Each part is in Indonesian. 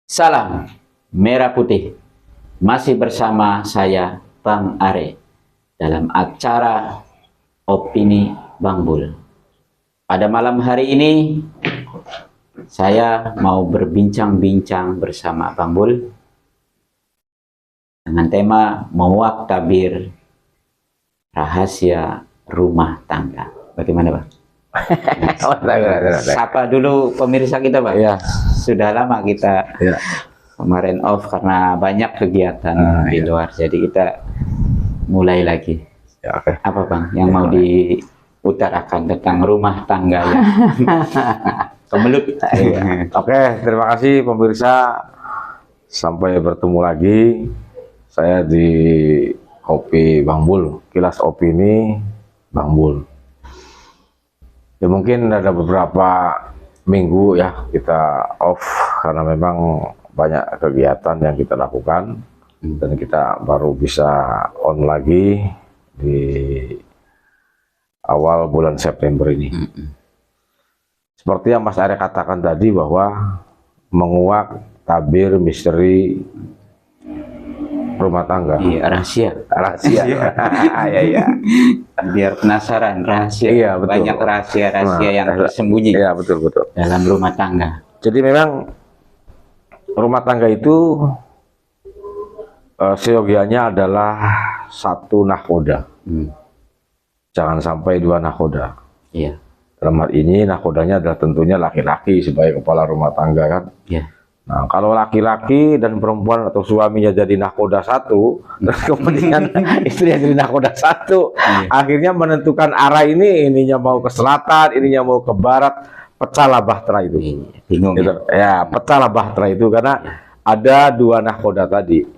Salam Merah Putih. Masih bersama saya Bang Are dalam acara Opini Bang Bul. Pada malam hari ini saya mau berbincang-bincang bersama Bang Bul dengan tema menguak tabir rahasia rumah tangga. Bagaimana, Bang? Sapa dulu pemirsa kita, Bang. Ya. Sudah lama kita kemarin off karena banyak kegiatan di luar, jadi kita mulai lagi. Ya, oke. Apa, Bang, yang mau diutarakan tentang rumah tangga ya? Kemelut. Oke, terima kasih pemirsa. Sampai bertemu lagi. Saya di Kopi Bang Bul, kilas opini Bang Bul. Ya mungkin ada beberapa minggu ya kita off karena memang banyak kegiatan yang kita lakukan dan kita baru bisa on lagi di awal bulan September ini. Seperti yang Mas Arya katakan tadi bahwa menguak tabir misteri rumah tangga. Iya, rahasia. Ya. Biar penasaran rahasia. Iya, betul. Banyak rahasia-rahasia yang tersembunyi Iya, betul. dalam rumah tangga. Jadi memang rumah tangga itu seyogianya adalah satu nahkoda. Jangan sampai dua nahkoda. Iya. Dalam hal ini nahkodanya adalah tentunya laki-laki sebagai kepala rumah tangga kan. Iya. Nah, kalau laki-laki dan perempuan atau suaminya jadi nahkoda satu, dan kemudian istrinya jadi nahkoda satu, akhirnya menentukan arah ininya mau ke selatan, ininya mau ke barat, pecahlah bahtera itu. Bingung Gitu. Ya, pecahlah bahtera itu karena ada dua nahkoda tadi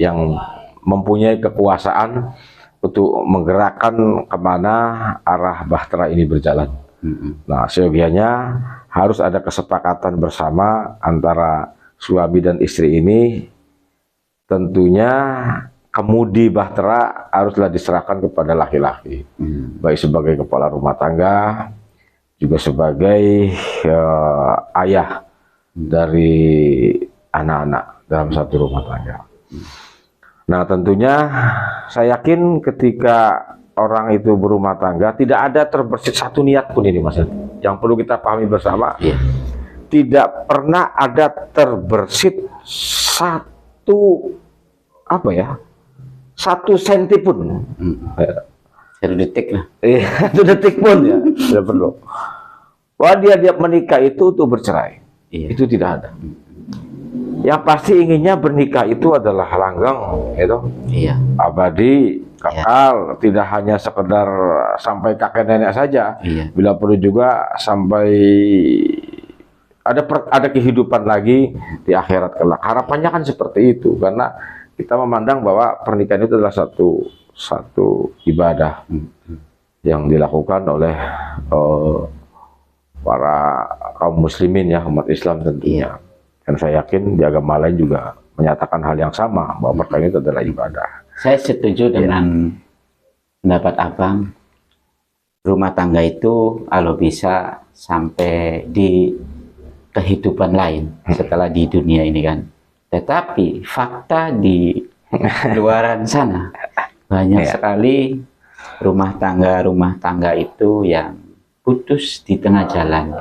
yang mempunyai kekuasaan untuk menggerakkan kemana arah bahtera ini berjalan. Nah, seyogianya harus ada kesepakatan bersama antara suami dan istri ini. Tentunya kemudi bahtera haruslah diserahkan kepada laki-laki, baik sebagai kepala rumah tangga, juga sebagai ayah dari anak-anak dalam satu rumah tangga. Nah, tentunya saya yakin ketika orang itu berumah tangga tidak ada terbersit satu niat pun ini, Mas. Yang perlu kita pahami bersama, tidak pernah ada terbersit satu satu senti pun, Satu detik lah. satu detik pun ya, tidak perlu. Wah, dia menikah itu untuk bercerai, itu tidak ada. Yang pasti inginnya bernikah itu adalah langgeng, itu abadi, kekal, tidak hanya sekedar sampai kakek nenek saja, bila perlu juga sampai ada kehidupan lagi di akhirat kelak. Harapannya kan seperti itu, karena kita memandang bahwa pernikahan itu adalah satu ibadah yang dilakukan oleh para kaum muslimin ya, umat Islam tentunya. Dan saya yakin di agama lain juga menyatakan hal yang sama, bahwa pernikahan itu adalah ibadah. Saya setuju dengan pendapat Abang. Rumah tangga itu kalau bisa sampai di kehidupan lain setelah di dunia ini kan. Tetapi fakta di luaran sana banyak sekali rumah tangga itu yang putus di tengah jalan.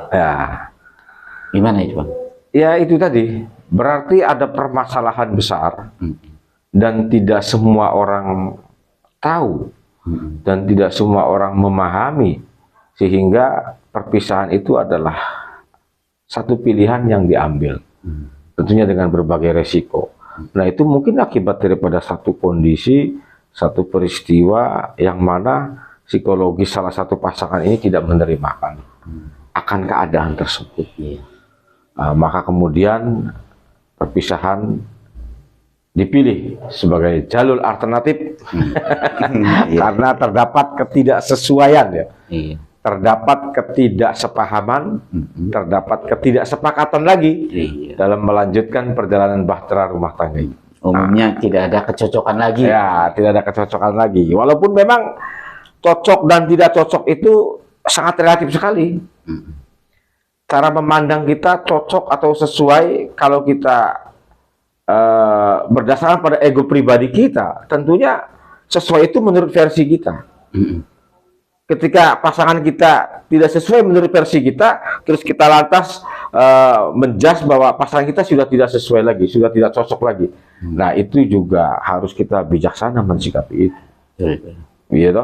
Gimana itu, Bang? Ya itu tadi, berarti ada permasalahan besar dan tidak semua orang tahu dan tidak semua orang memahami, sehingga perpisahan itu adalah satu pilihan yang diambil, tentunya dengan berbagai resiko. Nah, itu mungkin akibat daripada satu kondisi, satu peristiwa yang mana psikologis salah satu pasangan ini tidak menerimakan akan keadaan tersebut. Maka kemudian perpisahan dipilih sebagai jalur alternatif karena terdapat ketidaksesuaian ya, terdapat ketidaksepahaman, terdapat ketidaksepakatan lagi dalam melanjutkan perjalanan bahtera rumah tangga ini. Umumnya tidak ada kecocokan lagi. Ya, tidak ada kecocokan lagi. Walaupun memang cocok dan tidak cocok itu sangat relatif sekali. Cara memandang kita cocok atau sesuai kalau kita berdasarkan pada ego pribadi kita, tentunya sesuai itu menurut versi kita. Ketika pasangan kita tidak sesuai menurut versi kita, terus kita lantas menjudge bahwa pasangan kita sudah tidak sesuai lagi, sudah tidak cocok lagi. Nah, itu juga harus kita bijaksana mensikapi itu. Gitu.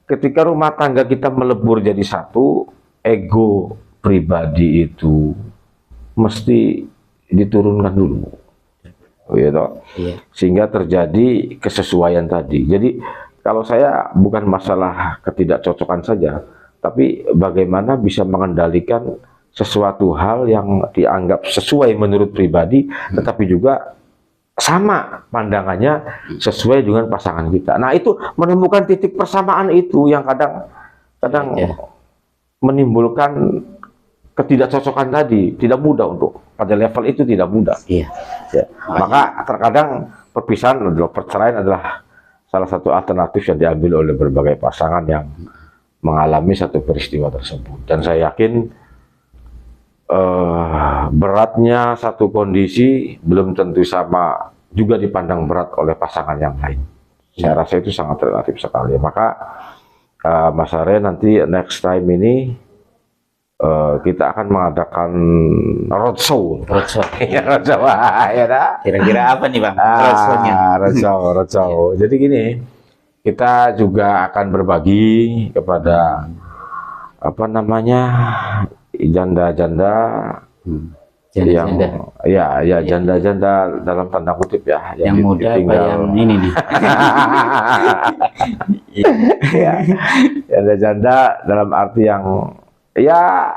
Ketika rumah tangga kita melebur jadi satu, ego pribadi itu mesti diturunkan dulu. Gitu. Iya. Sehingga terjadi kesesuaian tadi. Jadi kalau saya bukan masalah ketidakcocokan saja, tapi bagaimana bisa mengendalikan sesuatu hal yang dianggap sesuai menurut pribadi, tetapi juga sama pandangannya sesuai dengan pasangan kita. Nah, itu menemukan titik persamaan itu yang kadang menimbulkan ketidakcocokan tadi. Tidak mudah untuk pada level itu, tidak mudah. Iya. Ya. Maka terkadang perpisahan adalah perceraian adalah salah satu alternatif yang diambil oleh berbagai pasangan yang mengalami satu peristiwa tersebut. Dan saya yakin beratnya satu kondisi belum tentu sama juga dipandang berat oleh pasangan yang lain. Saya rasa itu sangat relatif sekali. Maka Mas Are, nanti next time ini kita akan mengadakan roadshow. Ya, roadshow. Ya, Kira-kira apa nih, Bang? Roadshow-nya? Roadshow. Jadi gini, kita juga akan berbagi kepada apa namanya janda-janda yang janda-janda dalam tanda kutip ya, yang muda apa yang ini nih? Janda-janda dalam arti yang ya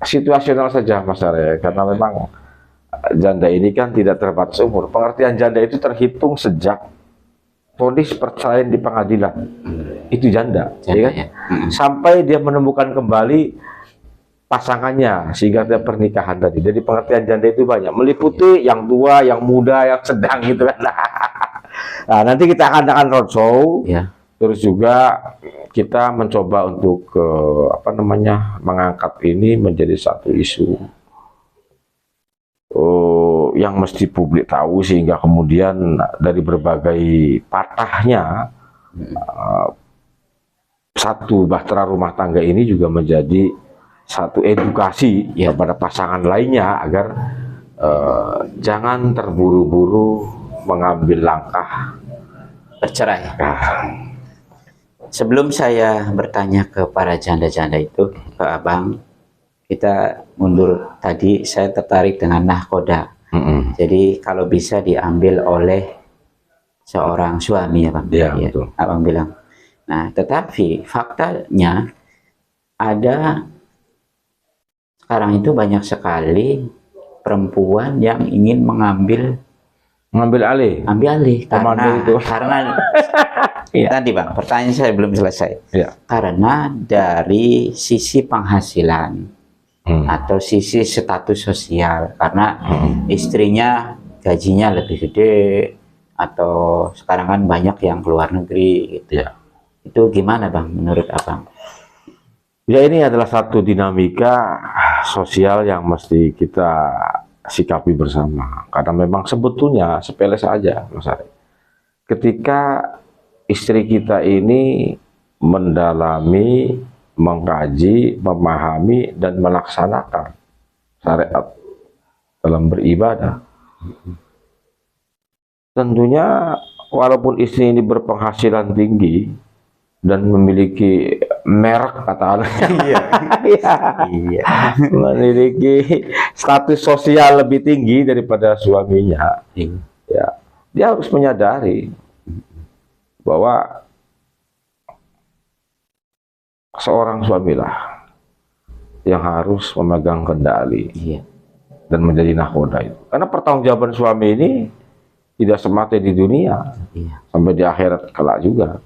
situasional saja, Mas Are, karena memang janda ini kan tidak terbatas umur. Pengertian janda itu terhitung sejak vonis perceraian di pengadilan. Itu janda, ya kan? Ya. Sampai dia menemukan kembali pasangannya sehingga ada pernikahan tadi. Jadi pengertian janda itu banyak, meliputi yang tua, yang muda, yang sedang gitu kan. Nah, nanti kita akan roadshow. Ya. Terus juga kita mencoba untuk mengangkat ini menjadi satu isu yang mesti publik tahu, sehingga kemudian dari berbagai patahnya satu bahtera rumah tangga ini juga menjadi satu edukasi kepada pasangan lainnya agar jangan terburu-buru mengambil langkah Bercerai. Sebelum saya bertanya ke para janda-janda itu, ke Abang, kita mundur tadi, saya tertarik dengan nahkoda. Jadi kalau bisa diambil oleh seorang suami, ya Bang. Ya, betul. Abang bilang. Nah, tetapi faktanya ada sekarang itu banyak sekali perempuan yang ingin mengambil alih karena tadi Bang, pertanyaan saya belum selesai. Karena dari sisi penghasilan atau sisi status sosial, karena istrinya gajinya lebih gede, atau sekarang kan banyak yang keluar negeri gitu. Itu gimana Bang menurut Abang? Ya, ini adalah satu dinamika sosial yang mesti kita sikapi bersama, karena memang sebetulnya sepele saja, Mas Ari. Ketika istri kita ini mendalami, mengkaji, memahami, dan melaksanakan syariat dalam beribadah, tentunya walaupun istri ini berpenghasilan tinggi dan memiliki merek, katakanlah, memiliki status sosial lebih tinggi daripada suaminya, ya, dia harus menyadari bahwa seorang suamilah yang harus memegang kendali dan menjadi nahkoda itu. Karena pertanggungjawaban suami ini tidak semata di dunia, sampai di akhirat kelak juga.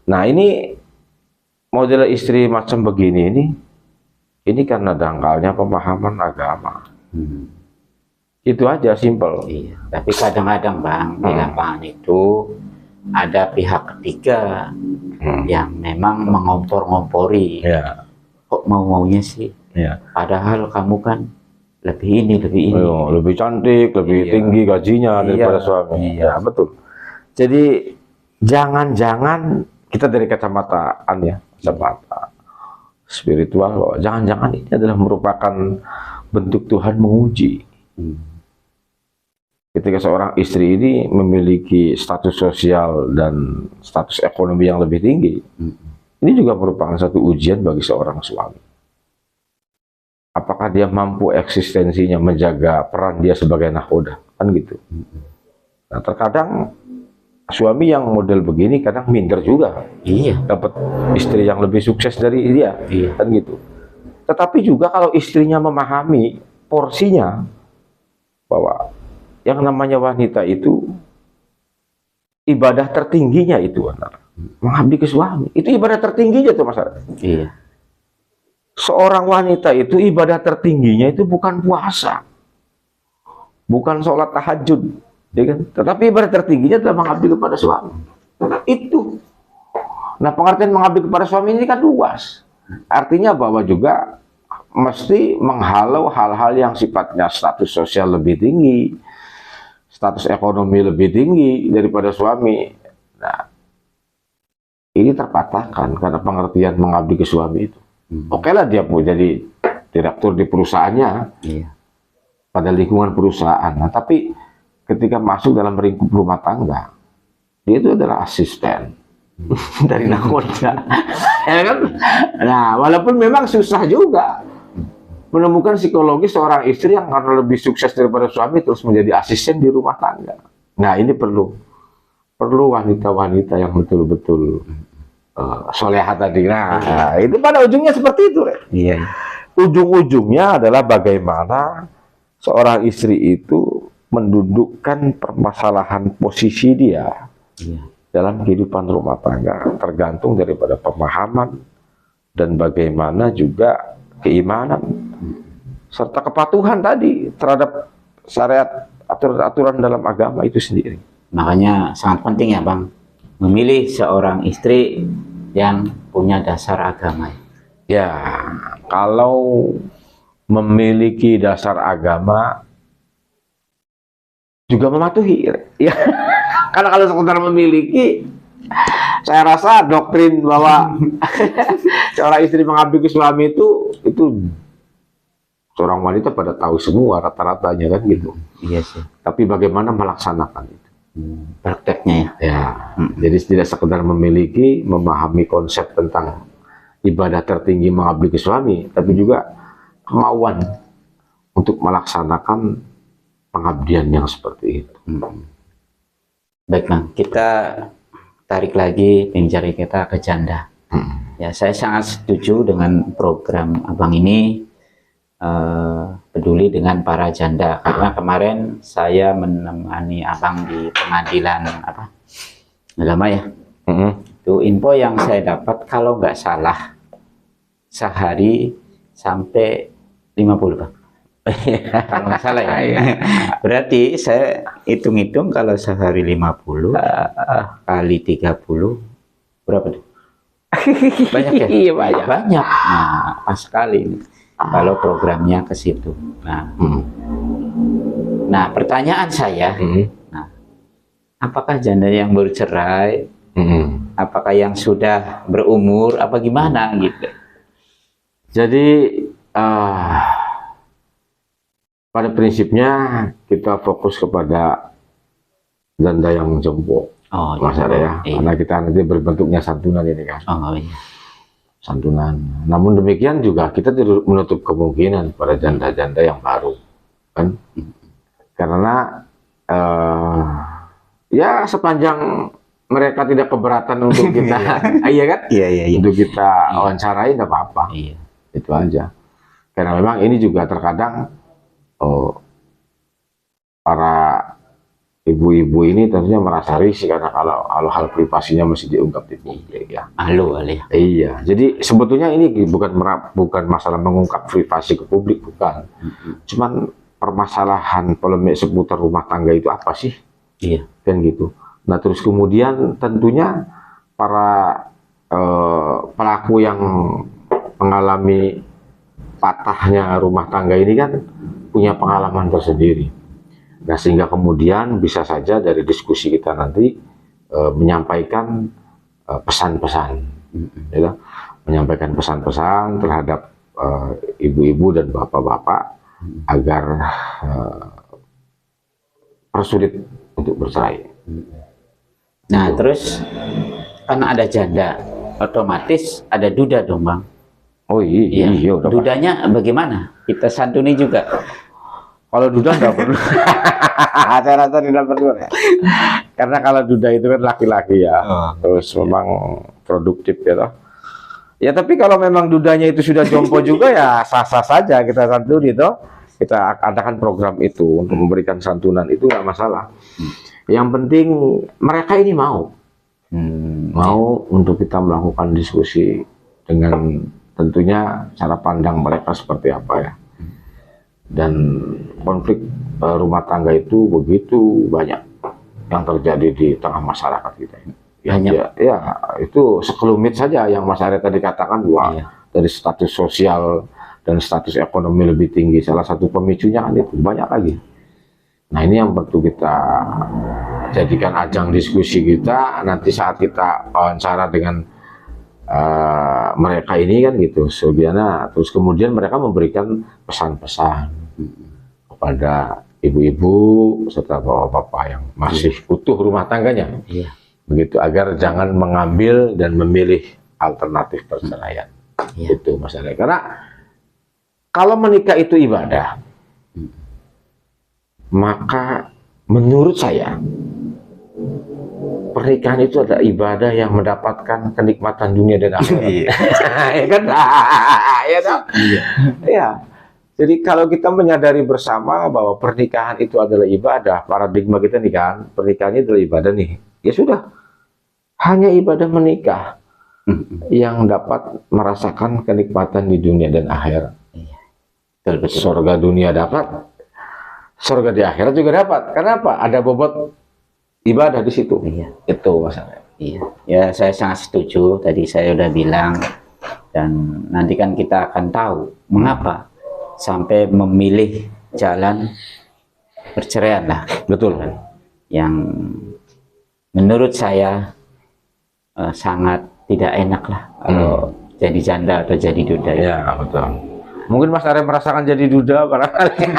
Nah, ini model istri macam begini ini karena dangkalnya pemahaman agama. Itu aja, simple. Tapi kadang-kadang Bang, di lapangan itu ada pihak ketiga yang memang mengompor-ngompori. Kok mau-maunya sih? Padahal kamu kan lebih ini. Ayo, lebih cantik, lebih Iya. tinggi gajinya daripada Iya. suami. Iya. Ya, betul. Jadi jangan-jangan kita dari kacamataan ya, kacamata spiritual, bahwa jangan-jangan ini adalah merupakan bentuk Tuhan menguji. Ketika seorang istri ini memiliki status sosial dan status ekonomi yang lebih tinggi, ini juga merupakan satu ujian bagi seorang suami. Apakah dia mampu eksistensinya menjaga peran dia sebagai nahoda, kan gitu. Nah, terkadang suami yang model begini kadang minder juga, Iya. dapat istri yang lebih sukses dari dia, Iya. kan gitu. Tetapi juga kalau istrinya memahami porsinya, bahwa yang namanya wanita itu ibadah tertingginya itu benar, mengabdi ke suami, itu ibadah tertingginya tuh Mas. Iya. Seorang wanita itu ibadah tertingginya itu bukan puasa, bukan sholat tahajud, ya kan? Tetapi ibadah tertingginya adalah mengabdi kepada suami. Itu. Nah, pengertian mengabdi kepada suami ini kan luas. Artinya bahwa juga mesti menghalau hal-hal yang sifatnya status sosial lebih tinggi, status ekonomi lebih tinggi daripada suami. Nah, ini terpatahkan karena pengertian mengabdi ke suami itu. Oke lah dia mau jadi direktur di perusahaannya, Iya. pada lingkungan perusahaan. Nah, tapi ketika masuk dalam lingkup rumah tangga, dia itu adalah asisten dari nakoda. Ya kan? Nah, walaupun memang susah juga menemukan psikologi seorang istri yang karena lebih sukses daripada suami terus menjadi asisten di rumah tangga. Nah, ini perlu wanita-wanita yang betul-betul soleha tadi. Nah, itu pada ujungnya seperti itu, Re. Iya. Ujung-ujungnya adalah bagaimana seorang istri itu mendudukkan permasalahan posisi dia Iya. dalam kehidupan rumah tangga, tergantung daripada pemahaman dan bagaimana juga keimanan serta kepatuhan tadi terhadap syariat, aturan-aturan dalam agama itu sendiri. Makanya sangat penting ya Bang, memilih seorang istri yang punya dasar agama. Ya, kalau memiliki dasar agama juga mematuhi, ya. Karena kalau sekedar memiliki, saya rasa doktrin bahwa seorang istri mengabdi ke suami itu seorang wanita pada tahu semua rata-ratanya kan gitu. Iya sih. Tapi bagaimana melaksanakan itu? Prakteknya ya. Ya, jadi tidak sekedar memiliki, memahami konsep tentang ibadah tertinggi mengabdi ke suami, tapi juga kemauan untuk melaksanakan pengabdian yang seperti itu. Baik Bang, kita tarik lagi pencari kita ke janda. Ya, saya sangat setuju dengan program Abang ini, peduli dengan para janda, karena kemarin saya menemani Abang di pengadilan agama ya. Itu info yang saya dapat kalau nggak salah sehari sampai 50 Bang. Kalau nggak salah ya. Berarti saya hitung-hitung kalau sehari 50 kali 30 berapa tuh? Banyak ya? Iya, banyak. Banyak. Nah, pas sekali ini kalau programnya ke situ. Nah, pertanyaan saya, nah, apakah janda yang baru cerai, apakah yang sudah berumur, apa gimana gitu? Jadi pada prinsipnya kita fokus kepada janda yang jompo, Mas Arya, ya. Iya. Karena kita nanti berbentuknya santunan ini kan. Iya. Santunan. Namun demikian juga kita tidak menutup kemungkinan pada janda-janda yang baru, kan? Karena ya sepanjang mereka tidak keberatan untuk kita, iya kan? Iya. Untuk kita wawancarai nggak apa-apa. Iya. Itu aja. Karena memang ini juga terkadang para ibu-ibu ini tentunya merasa risih karena kalau hal privasinya masih diungkap di publik ya. Malu kali ya. Iya, jadi sebetulnya ini bukan masalah mengungkap privasi ke publik, bukan. Cuman permasalahan polemik seputar rumah tangga itu apa sih? Iya. Kan gitu. Nah, terus kemudian tentunya para pelaku yang mengalami patahnya rumah tangga ini kan punya pengalaman tersendiri. Nah, sehingga kemudian bisa saja dari diskusi kita nanti menyampaikan pesan-pesan, ya, menyampaikan pesan-pesan terhadap ibu-ibu dan bapak-bapak agar persulit untuk bercerai. Nah, terus karena ada janda, otomatis ada duda dong, Bang. Oh iya, iya udah. Dudanya bagaimana? Kita santuni juga. Kalau duda nggak perlu. Saya rasa tidak perlu ya. Karena kalau duda itu kan laki-laki ya, terus memang produktif ya toh. Ya tapi kalau memang dudanya itu sudah jompo juga ya sah-sah saja kita santuni toh. Kita adakan program itu untuk memberikan santunan itu nggak masalah. Yang penting mereka ini mau untuk kita melakukan diskusi dengan tentunya cara pandang mereka seperti apa ya. Dan konflik rumah tangga itu begitu banyak yang terjadi di tengah masyarakat kita ini. Ya, itu sekelumit saja yang Mas Arya tadi katakan bahwa dari status sosial dan status ekonomi lebih tinggi, salah satu pemicunya kan itu banyak lagi. Nah ini yang perlu kita jadikan ajang diskusi kita nanti saat kita wawancara dengan mereka ini kan gitu, Sobiana. Terus kemudian mereka memberikan pesan-pesan kepada ibu-ibu serta bapak-bapak yang masih utuh rumah tangganya, begitu, agar jangan mengambil dan memilih alternatif perceraian. Itu masalahnya. Karena kalau menikah itu ibadah, maka menurut saya pernikahan itu adalah ibadah yang mendapatkan kenikmatan dunia dan akhirat. Ya kan? Ya. Jadi kalau kita menyadari bersama bahwa pernikahan itu adalah ibadah, paradigma kita nih kan, pernikahan itu adalah ibadah nih. Ya sudah, hanya ibadah menikah yang dapat merasakan kenikmatan di dunia dan akhirat. Surga dunia dapat, surga di akhirat juga dapat. Kenapa? Ada bobot ibadah di situ. Itu masalahnya. Ya saya sangat setuju. Tadi saya udah bilang, dan nanti kan kita akan tahu mengapa sampai memilih jalan perceraian lah. Betul. Yang menurut saya sangat tidak enak lah kalau jadi janda atau jadi duda. Ya betul. Mungkin Mas Arya merasakan jadi duda barangkali.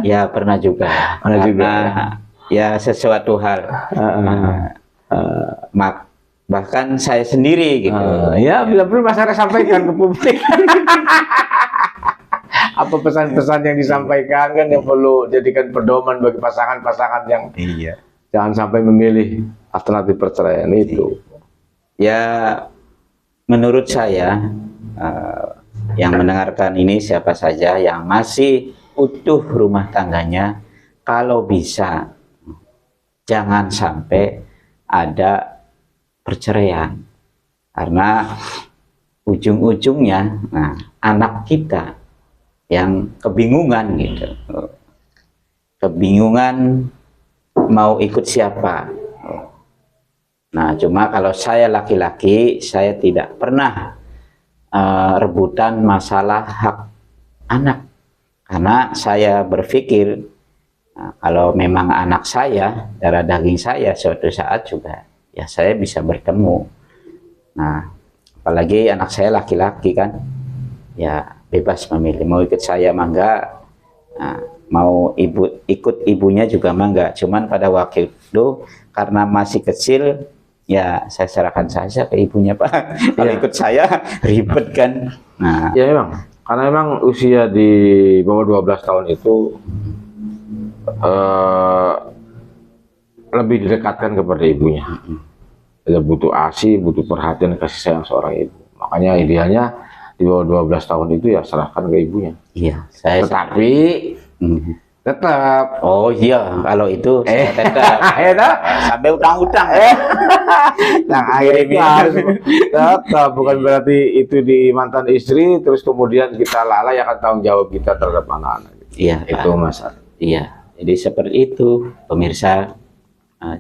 Ya pernah juga. Ya sesuatu hal. Bahkan saya sendiri gitu. Ya bila perlu Mas Arya sampaikan ke publik. Apa pesan-pesan yang disampaikan kan yang perlu jadikan pedoman bagi pasangan-pasangan yang jangan sampai memilih alternatif perceraian itu. Ya menurut saya yang mendengarkan ini siapa saja yang masih utuh rumah tangganya, kalau bisa jangan sampai ada perceraian, karena ujung-ujungnya anak kita yang kebingungan gitu, kebingungan mau ikut siapa. Nah cuma kalau saya laki-laki, saya tidak pernah rebutan masalah hak anak, karena saya berpikir kalau memang anak saya, darah daging saya, suatu saat juga ya saya bisa bertemu. Nah apalagi anak saya laki-laki kan, ya bebas memilih, mau ikut saya mangga, mau ikut ibunya juga mangga. Cuman pada waktu itu karena masih kecil, ya saya serahkan saja ke ibunya, Pak. Kalau ikut saya ribet kan. Nah ya memang, karena memang usia di bawah 12 tahun itu lebih didekatkan kepada ibunya. Dia butuh ASI, butuh perhatian, kasih sayang seorang ibu. Makanya idealnya di bawah 12 tahun itu ya serahkan ke ibunya. Iya, saya tetapi tetap. Oh iya, kalau itu saya tetap sampai utang-utang. Nah akhirnya harus tetap, bukan berarti itu di mantan istri terus kemudian kita lalai akan tanggung jawab kita terhadap anak-anak. Iya, itu Mas. Iya, jadi seperti itu pemirsa,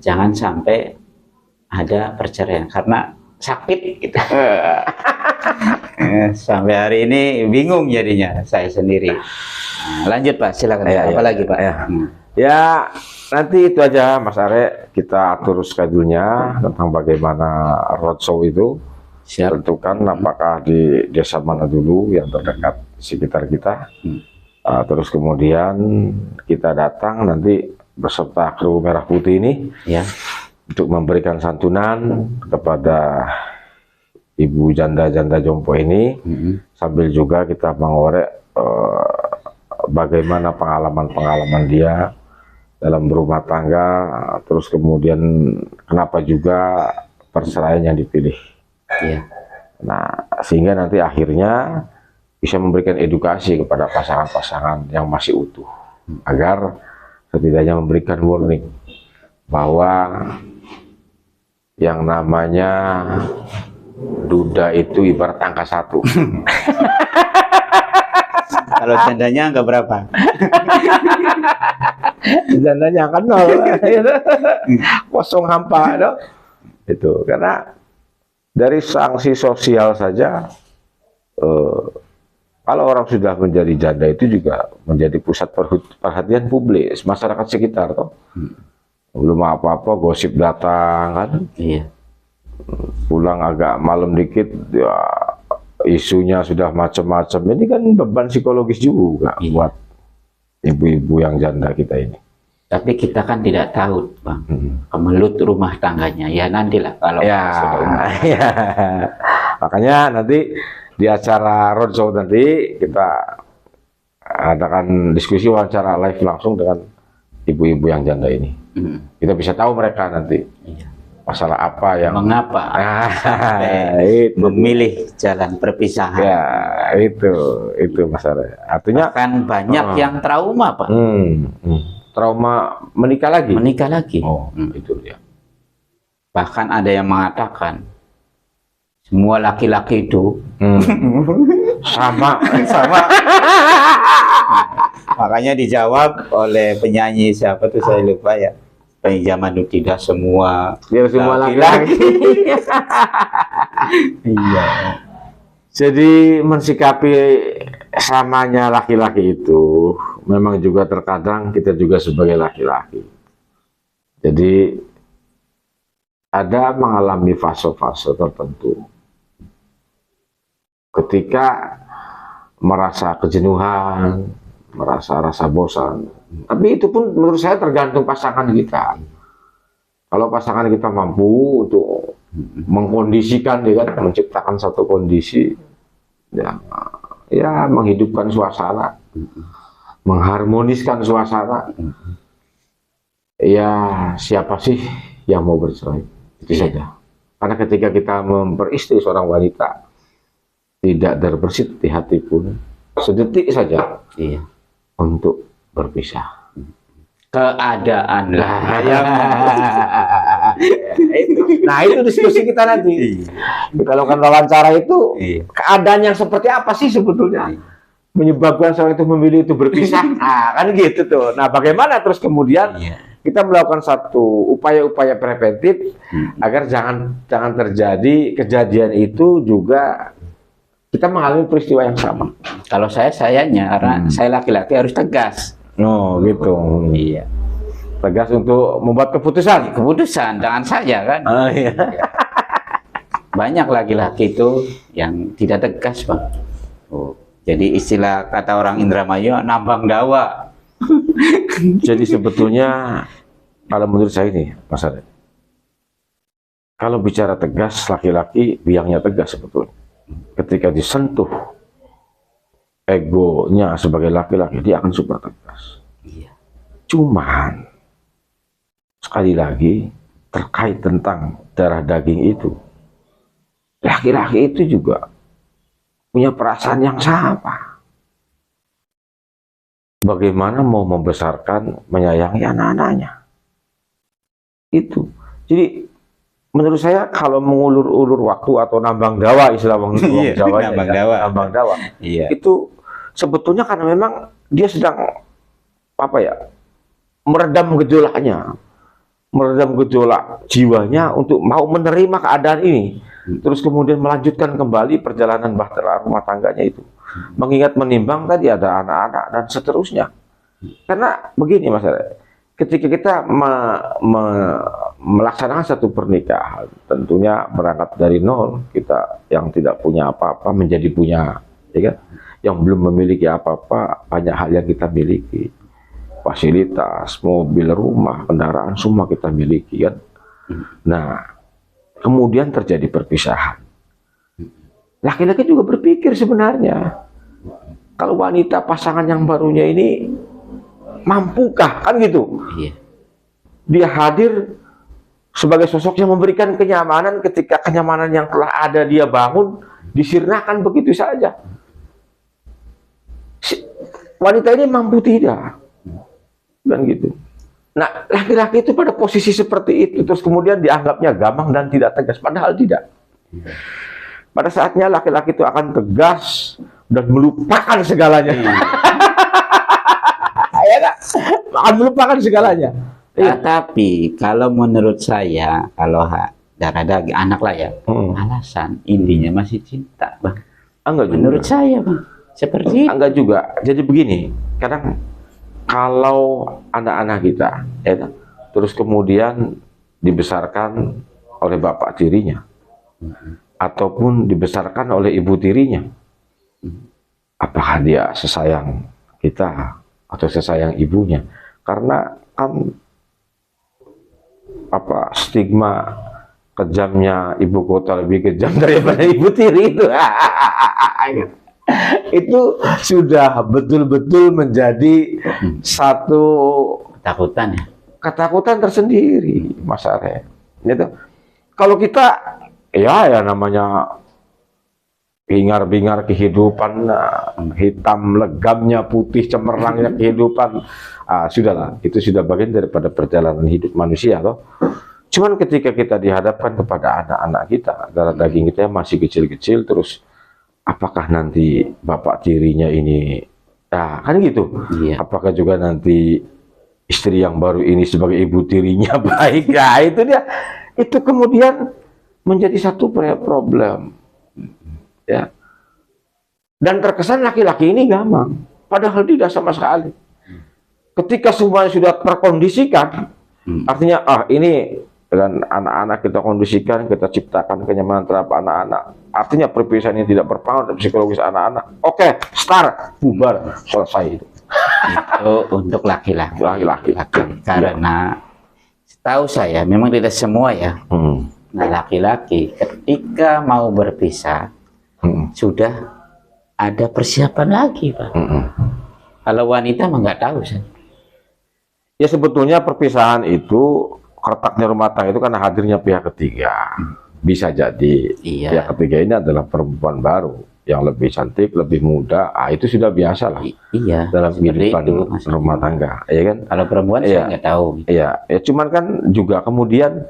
jangan sampai ada perceraian, karena sakit gitu. Sampai hari ini bingung jadinya saya sendiri. Nah, lanjut Pak, silakan. Ya, Apa ya, lagi Pak? ya. Ya, nanti itu aja Mas Are, kita atur schedule-nya tentang bagaimana roadshow itu. Siap. Tentukan apakah di desa mana dulu yang terdekat di sekitar kita. Terus kemudian kita datang nanti beserta kru Merah Putih ini Ya. untuk memberikan santunan kepada ibu janda-janda jompo ini, sambil juga kita mengorek bagaimana pengalaman-pengalaman dia dalam berumah tangga, terus kemudian kenapa juga perceraian yang dipilih. Iya. Nah, sehingga nanti akhirnya bisa memberikan edukasi kepada pasangan-pasangan yang masih utuh, agar setidaknya memberikan warning bahwa yang namanya duda itu ibarat angka 1. Kalau jandanya angka berapa? Jandanya angka 0. Kosong hampa, no? Itu karena dari sanksi sosial saja, kalau orang sudah menjadi janda itu juga menjadi pusat perhatian publik masyarakat sekitar, toh. Belum apa-apa gosip datang kan, Iya. pulang agak malam dikit ya, isunya sudah macam-macam. Ini kan beban psikologis juga buat ibu-ibu yang janda kita ini. Tapi kita kan tidak tahu, Bang, kemelut rumah tangganya. Ya nantilah kalau sudah umur. Ya. Makanya nanti di acara roadshow nanti kita adakan diskusi wawancara live langsung dengan ibu-ibu yang janda ini. Kita bisa tahu mereka nanti masalah apa yang Mengapa itu. memilih jalan perpisahan. Ya, itu masalah. Artinya Kan banyak yang trauma, Pak. trauma menikah lagi. Menikah lagi. Oh, itu dia. Bahkan ada yang mengatakan semua laki-laki itu Sama. Makanya dijawab oleh penyanyi siapa tuh saya lupa ya. Zaman itu tidak semua laki-laki. Iya. Jadi mensikapi samanya laki-laki itu memang juga terkadang kita juga sebagai laki-laki. Jadi ada mengalami fase-fase tertentu ketika merasa kejenuhan, merasa rasa bosan. Tapi itu pun menurut saya tergantung pasangan kita. Kalau pasangan kita mampu untuk mengkondisikan, ya kan, menciptakan satu kondisi, ya menghidupkan suasana, mengharmoniskan suasana, ya siapa sih yang mau bercerai? Itu saja. Karena ketika kita memperistri seorang wanita, tidak terbersit di hati pun sedetik saja untuk berpisah. Keadaan lah Nah itu diskusi kita nanti. Kita lakukan wawancara itu, keadaan yang seperti apa sih sebetulnya menyebabkan seorang itu memilih itu berpisah. Nah kan gitu tuh. Nah bagaimana terus kemudian kita melakukan satu upaya-upaya preventif agar jangan terjadi kejadian itu juga kita mengalami peristiwa yang sama. Kalau sayanya karena saya laki-laki harus tegas. Oh gitu. Iya. Tegas untuk membuat keputusan. Keputusan jangan saja kan. Oh, iya. Banyak laki-laki itu yang tidak tegas, Bang. Jadi istilah kata orang Indramayu nambang dawa. Jadi sebetulnya kalau menurut saya ini, Mas Ade, kalau bicara tegas, laki-laki biangnya tegas sebetulnya. Ketika disentuh egonya sebagai laki-laki, dia akan super tegas. Cuman sekali lagi terkait tentang darah daging itu, laki-laki itu juga punya perasaan yang sama. Bagaimana mau membesarkan, menyayangi anak-anaknya? Itu. Jadi menurut saya kalau mengulur-ulur waktu atau nambang dawa, istilah Bang Jawanya, nambang dawa, itu sebetulnya karena memang dia sedang meredam gejolaknya, meredam gejolak jiwanya untuk mau menerima keadaan ini. terus kemudian melanjutkan kembali perjalanan bahtera rumah tangganya itu. Mengingat menimbang tadi ada anak-anak dan seterusnya. Karena begini Mas Arya, ketika kita melaksanakan satu pernikahan, tentunya berangkat dari nol, kita yang tidak punya apa-apa menjadi punya, ya kan? Yang belum memiliki apa-apa, banyak hal yang kita miliki. Fasilitas, mobil, rumah, kendaraan, semua kita miliki, kan? Nah, kemudian terjadi perpisahan. Laki-laki juga berpikir sebenarnya, kalau wanita pasangan yang barunya ini mampukah, kan gitu? Iya. Dia hadir sebagai sosok yang memberikan kenyamanan ketika kenyamanan yang telah ada dia bangun disirnakan begitu saja. Wanita ini mampu tidak? Dan gitu. Nah, laki-laki itu pada posisi seperti itu, terus kemudian dianggapnya gamang dan tidak tegas, padahal tidak. Pada saatnya laki-laki itu akan tegas dan melupakan segalanya. Ya kan? Akan melupakan segalanya. Nah, tapi kalau menurut saya, kalau darah daging anak lah ya, alasan intinya masih cinta, Bang. Enggak juga. Menurut saya, Bang, seperti enggak juga. Jadi begini, kadang kalau anak-anak kita, ya kan, terus kemudian dibesarkan oleh bapak tirinya, ataupun dibesarkan oleh ibu tirinya, apakah dia sesayang kita atau sesayang ibunya? Karena kan apa, stigma kejamnya ibu kota lebih kejam daripada ibu tiri itu. Itu sudah betul-betul menjadi satu ketakutan ya. Ketakutan tersendiri, Mas Arya. Gitu. Kalau kita ya namanya bingar-bingar kehidupan, hitam legamnya, putih cemerlangnya kehidupan, sudahlah, itu sudah bagian daripada perjalanan hidup manusia, toh. Cuman ketika kita dihadapkan kepada anak-anak kita, darah daging kita yang masih kecil-kecil, terus apakah nanti bapak tirinya ini, kan gitu, Iya. apakah juga nanti istri yang baru ini sebagai ibu tirinya baik, ya itu dia, itu kemudian menjadi satu problem. Ya. Dan terkesan laki-laki ini gamang, padahal tidak sama sekali. Ketika semuanya sudah terkondisikan, artinya ini dengan anak-anak kita kondisikan, kita ciptakan kenyamanan terhadap anak-anak. Artinya perpisahan ini tidak berpengaruh terhadap psikologis anak-anak. Oke, start, bubar, selesai itu. Itu untuk laki-laki. Laki-laki. Karena setahu saya, memang tidak semua ya. Nah, laki-laki ketika mau berpisah, sudah ada persiapan lagi, Pak. Kalau wanita mah nggak tahu sih. Ya sebetulnya perpisahan itu, retaknya rumah tangga itu karena hadirnya pihak ketiga. Bisa jadi pihak ketiga ini adalah perempuan baru yang lebih cantik, lebih muda. Itu sudah biasa lah. Iya. Dalam kehidupan rumah tangga, ya kan? Kalau perempuan saya nggak tahu. Iya, ya cuman kan juga kemudian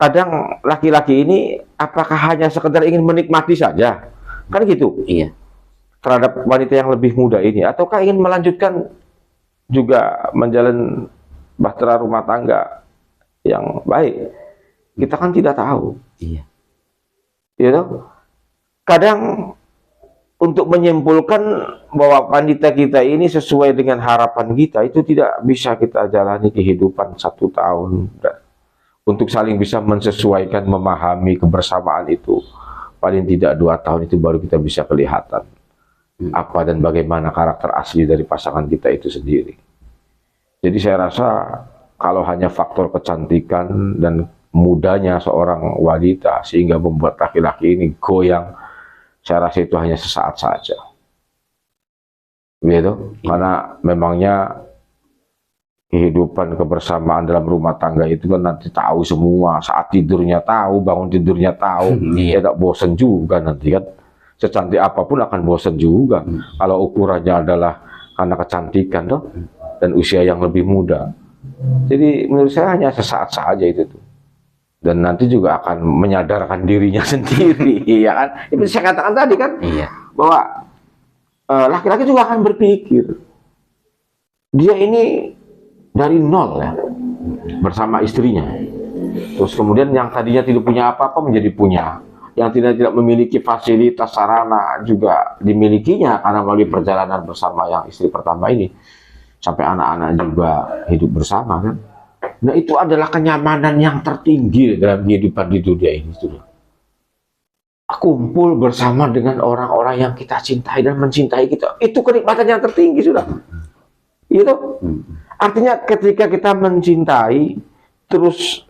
kadang laki-laki ini apakah hanya sekedar ingin menikmati saja? Kan gitu. Iya. Terhadap wanita yang lebih muda ini, ataukah ingin melanjutkan juga menjalin bahtera rumah tangga yang baik? Kita kan tidak tahu. Iya. You kadang untuk menyimpulkan bahwa wanita kita ini sesuai dengan harapan kita, itu tidak bisa kita jalani kehidupan 1 tahun. Untuk saling bisa mensesuaikan, memahami kebersamaan itu, paling tidak 2 tahun itu baru kita bisa kelihatan apa dan bagaimana karakter asli dari pasangan kita itu sendiri. Jadi saya rasa kalau hanya faktor kecantikan dan mudanya seorang wanita sehingga membuat laki-laki ini goyang, saya rasa itu hanya sesaat saja. Begitu? Karena memangnya kehidupan kebersamaan dalam rumah tangga itu kan nanti tahu semua, saat tidurnya tahu, bangun tidurnya tahu, ya tak bosan juga nanti kan. Secantik apapun akan bosan juga kalau ukurannya adalah karena kecantikan toh, dan usia yang lebih muda. Jadi menurut saya hanya sesaat saja itu tuh. Dan nanti juga akan menyadarkan dirinya sendiri, ya kan? Itu saya katakan tadi kan, bahwa laki-laki juga akan berpikir, dia ini dari nol ya, bersama istrinya. Terus kemudian yang tadinya tidak punya apa-apa menjadi punya. yang tidak memiliki fasilitas sarana juga dimilikinya karena melalui perjalanan bersama yang istri pertama ini, sampai anak-anak juga hidup bersama kan. Nah itu adalah kenyamanan yang tertinggi dalam kehidupan di dunia ini, sudah. Kumpul bersama dengan orang-orang yang kita cintai dan mencintai kita, itu kenikmatan yang tertinggi, sudah. Itu artinya ketika kita mencintai terus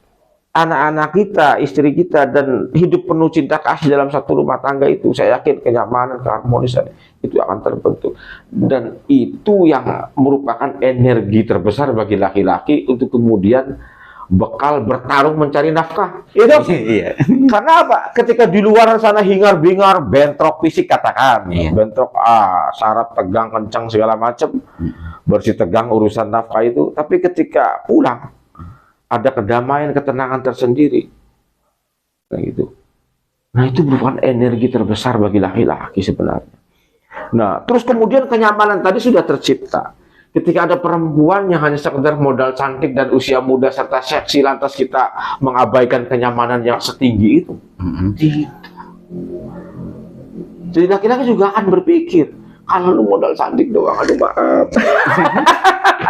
anak-anak kita, istri kita, dan hidup penuh cinta kasih dalam satu rumah tangga itu, saya yakin kenyamanan, keharmonisan itu akan terbentuk. Dan itu yang merupakan energi terbesar bagi laki-laki untuk kemudian bekal bertarung mencari nafkah. Itu Iya. karena apa? Ketika di luar sana hingar-bingar, bentrok fisik katakan, bentrok syarat tegang, kencang segala macam, bersih tegang urusan nafkah itu. Tapi ketika pulang ada kedamaian, ketenangan tersendiri, kayak gitu. Nah itu merupakan energi terbesar bagi laki-laki sebenarnya. Nah terus kemudian kenyamanan tadi sudah tercipta. Ketika ada perempuan yang hanya sekedar modal cantik dan usia muda serta seksi, lantas kita mengabaikan kenyamanan yang setinggi itu. Tidak. Jadi laki-laki juga akan berpikir, kalau lu modal cantik doang, aduh maaf.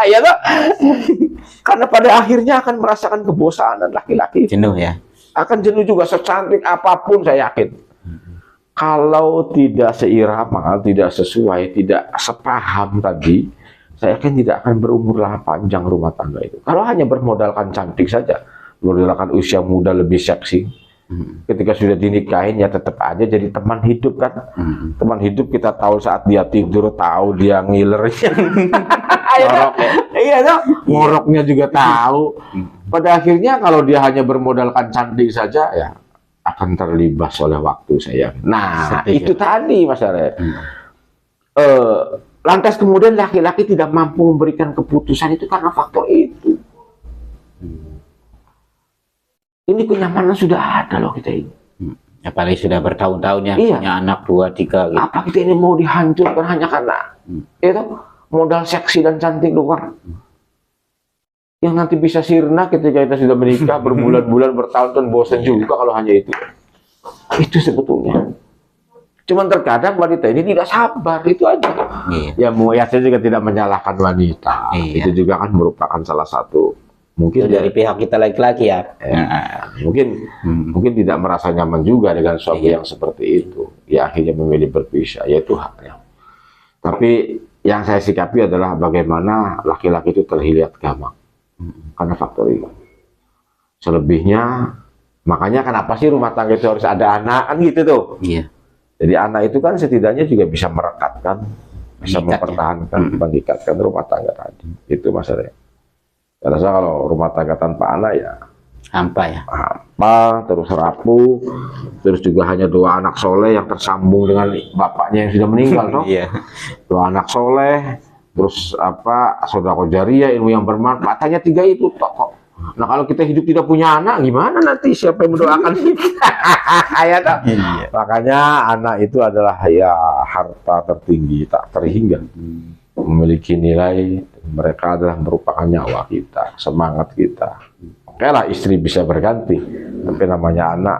Ya toh? Karena pada akhirnya akan merasakan kebosanan laki-laki. Jenuh ya. Akan jenuh juga, secantik apapun saya yakin. Kalau tidak seirama, tidak sesuai, tidak sepaham tadi, saya yakin tidak akan berumur panjang rumah tangga itu. Kalau hanya bermodalkan cantik saja, bermodalkan usia muda lebih seksi, ketika sudah dinikahin ya tetap aja jadi teman hidup kan. Teman hidup kita tahu saat dia tidur, tahu dia ngilernya. Iya dong, ngoroknya juga tahu. Pada akhirnya kalau dia hanya bermodalkan cantik saja ya akan terlibas oleh waktu, saya. Nah, itu tadi Mas Are. Lantas kemudian laki-laki tidak mampu memberikan keputusan itu karena faktor itu. Ini kenyamanan sudah ada loh kita ini. Apalagi sudah bertahun-tahun ya, punya anak 2, 3 gitu. Apa kita ini mau dihancurkan hanya karena itu modal seksi dan cantik doang? Yang nanti bisa sirna ketika kita sudah menikah berbulan-bulan, bertahun-tahun, bosan juga kalau hanya itu. Itu sebetulnya. Cuman terkadang wanita ini tidak sabar, itu aja. Ya saya juga tidak menyalahkan wanita. Itu juga kan merupakan salah satu mungkin dari pihak kita laki-laki ya. Mungkin tidak merasa nyaman juga dengan suami yang seperti itu. Ya akhirnya memilih berpisah, yaitu haknya. Tapi yang saya sikapi adalah bagaimana laki-laki itu terlihat gampang karena faktor itu. Selebihnya, makanya kenapa sih rumah tangga itu harus ada anak kan gitu tuh. Iya. Jadi anak itu kan setidaknya juga bisa merekatkan, bisa mempertahankan, mengikatkan rumah tangga tadi. Itu masalahnya. Saya rasa kalau rumah tangga tanpa anak ya hampa ya. Hampa, terus rapuh, terus juga hanya 2 anak soleh yang tersambung dengan bapaknya yang sudah meninggal, toh. 2 anak soleh, terus sodaqah jariyah, ilmu yang bermanfaat, hanya 3 itu toh. Nah kalau kita hidup tidak punya anak, gimana nanti siapa yang mendoakan kita? Ya, makanya anak itu adalah ya harta tertinggi, tak terhingga. Memiliki nilai, mereka adalah merupakan nyawa kita, semangat kita. Oke lah istri bisa berganti, tapi namanya anak,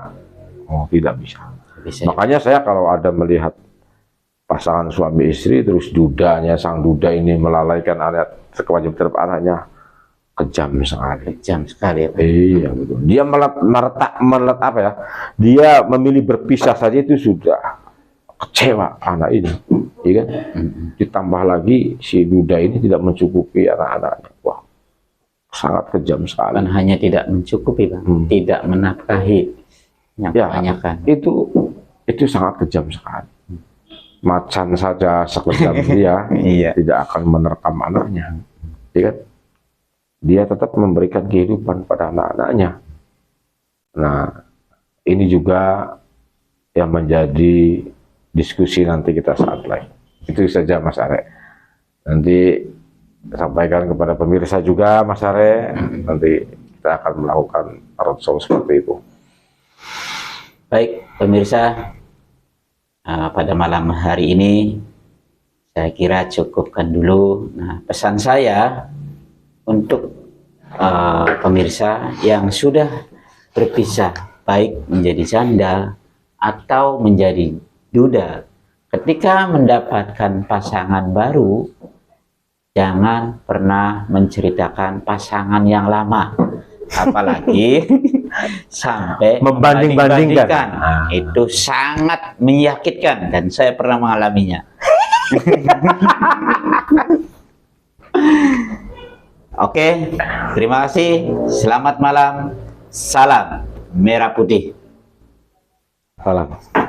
tidak bisa. Makanya saya kalau ada melihat pasangan suami istri, terus sang duda ini melalaikan anak, kewajiban terhadap anaknya, kejam sekali. Kejam sekali. Iya betul. Dia meletak apa ya? Dia memilih berpisah saja itu sudah kecewa anak ini, iya kan? Ditambah lagi si duda ini tidak mencukupi anak-anaknya. Wah, sangat kejam sekali. Bukan hanya tidak mencukupi, Bang, tidak menafkahi yang kebanyakan. Itu sangat kejam sekali. Macan saja sekejam dia tidak akan menerkam anaknya, iya kan? Dia tetap memberikan kehidupan pada anak-anaknya. Nah, ini juga yang menjadi diskusi nanti kita saat lain. Itu saja Mas Are. Nanti sampaikan kepada pemirsa juga Mas Are. Nanti kita akan melakukan roadshow seperti itu. Baik pemirsa, pada malam hari ini saya kira cukupkan dulu. Nah, pesan saya untuk pemirsa yang sudah berpisah, baik menjadi janda atau menjadi duda. Ketika mendapatkan pasangan baru, jangan pernah menceritakan pasangan yang lama, apalagi sampai Membanding-bandingkan. Itu sangat menyakitkan dan saya pernah mengalaminya. Oke, terima kasih. Selamat malam. Salam merah putih. Salam.